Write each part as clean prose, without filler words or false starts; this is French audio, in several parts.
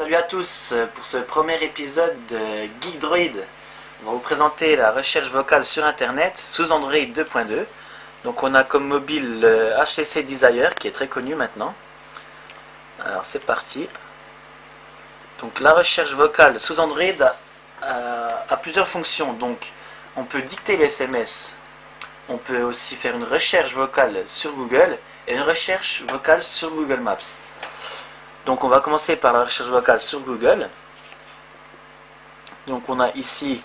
Salut à tous, pour ce premier épisode de Geek Droid, on va vous présenter la recherche vocale sur internet sous Android 2.2. Donc on a comme mobile le HTC Desire qui est très connu maintenant. Alors c'est parti. Donc la recherche vocale sous Android a plusieurs fonctions. Donc on peut dicter les SMS, on peut aussi faire une recherche vocale sur Google et une recherche vocale sur Google Maps. Donc on va commencer par la recherche vocale sur Google. Donc on a ici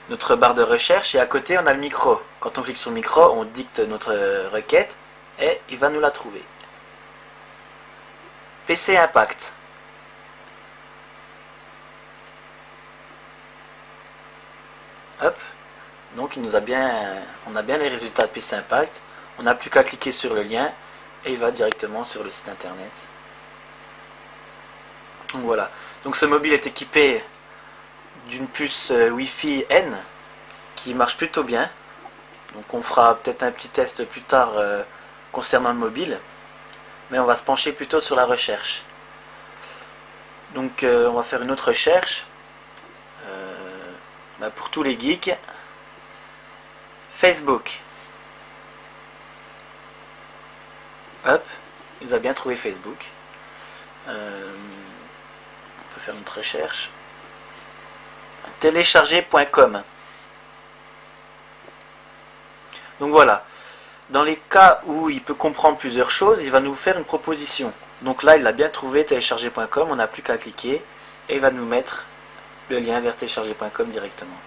notre barre de recherche et à côté on a le micro. Quand on clique sur le micro, on dicte notre requête et il va nous la trouver. PC Impact. Hop. Donc on a bien les résultats de PC Impact. On n'a plus qu'à cliquer sur le lien et il va directement sur le site internet. Donc voilà, donc ce mobile est équipé d'une puce Wi-Fi N qui marche plutôt bien. Donc on fera peut-être un petit test plus tard concernant le mobile, mais on va se pencher plutôt sur la recherche. Donc on va faire une autre recherche pour tous les geeks. Facebook. Hop, il nous a bien trouvé Facebook. Faire notre recherche. Télécharger.com. Donc voilà. Dans les cas où il peut comprendre plusieurs choses, il va nous faire une proposition. Donc là, il a bien trouvé télécharger.com. On n'a plus qu'à cliquer et il va nous mettre le lien vers télécharger.com directement.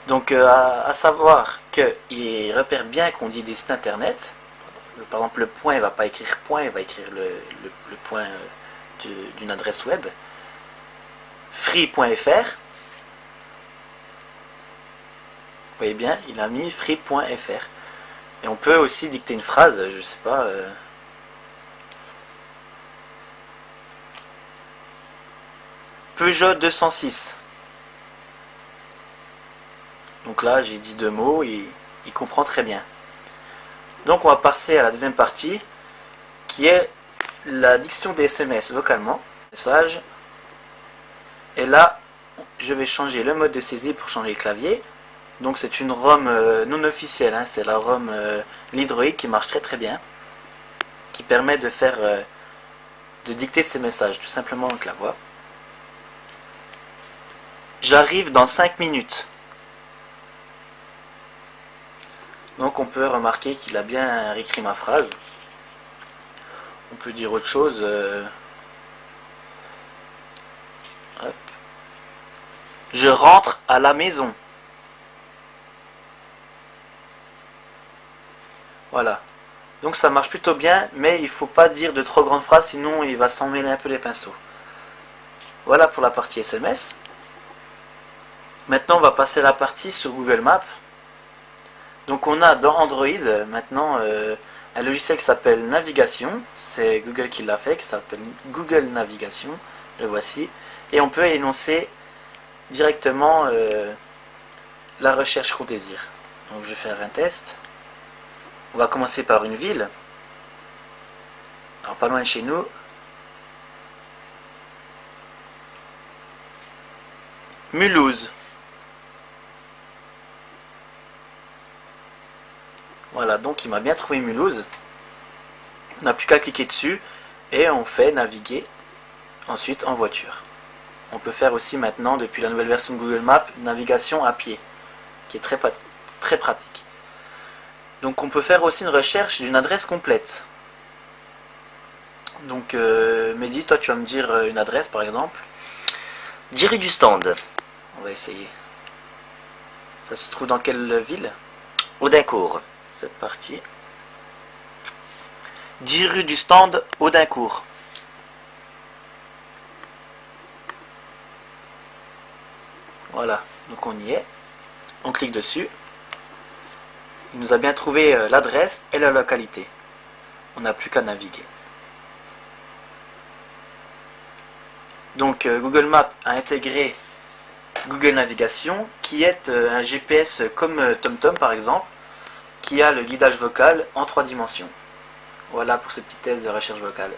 Donc à savoir qu'il repère bien qu'on dit des sites internet. Par exemple, le point, il ne va pas écrire point, il va écrire le point d'une adresse web. Free.fr. Vous voyez bien, il a mis free.fr. Et on peut aussi dicter une phrase, je sais pas. Peugeot 206. Donc là, j'ai dit deux mots, il comprend très bien. Donc on va passer à la deuxième partie, qui est la diction des SMS vocalement. Message. Et là, je vais changer le mode de saisie pour changer le clavier. Donc c'est une ROM non officielle, hein, c'est la ROM Lidroid qui marche très très bien, qui permet de faire, de dicter ces messages tout simplement avec la voix. J'arrive dans 5 minutes. Donc on peut remarquer qu'il a bien réécrit ma phrase. On peut dire autre chose. Hop. Je rentre à la maison. Voilà. Donc ça marche plutôt bien, mais il ne faut pas dire de trop grandes phrases, sinon il va s'en mêler un peu les pinceaux. Voilà pour la partie SMS. Maintenant on va passer à la partie sur Google Maps. Donc on a dans Android maintenant un logiciel qui s'appelle Navigation. C'est Google qui l'a fait, qui s'appelle Google Navigation. Le voici. Et on peut énoncer directement la recherche qu'on désire. Donc je vais faire un test. On va commencer par une ville. Alors pas loin de chez nous. Mulhouse. Voilà, donc il m'a bien trouvé Mulhouse. On n'a plus qu'à cliquer dessus et on fait naviguer ensuite en voiture. On peut faire aussi maintenant, depuis la nouvelle version de Google Maps, navigation à pied, qui est très pratique. Donc on peut faire aussi une recherche d'une adresse complète. Donc Mehdi, toi tu vas me dire une adresse par exemple. Rue du Stand. On va essayer. Ça se trouve dans quelle ville? Audincourt. C'est parti. 10 rue du Stand, Audincourt. Voilà, donc on y est. On clique dessus. Il nous a bien trouvé l'adresse et la localité. On n'a plus qu'à naviguer. Donc Google Maps a intégré Google Navigation, qui est un GPS comme TomTom par exemple, qui a le guidage vocal en 3 dimensions. Voilà pour ce petit test de recherche vocale.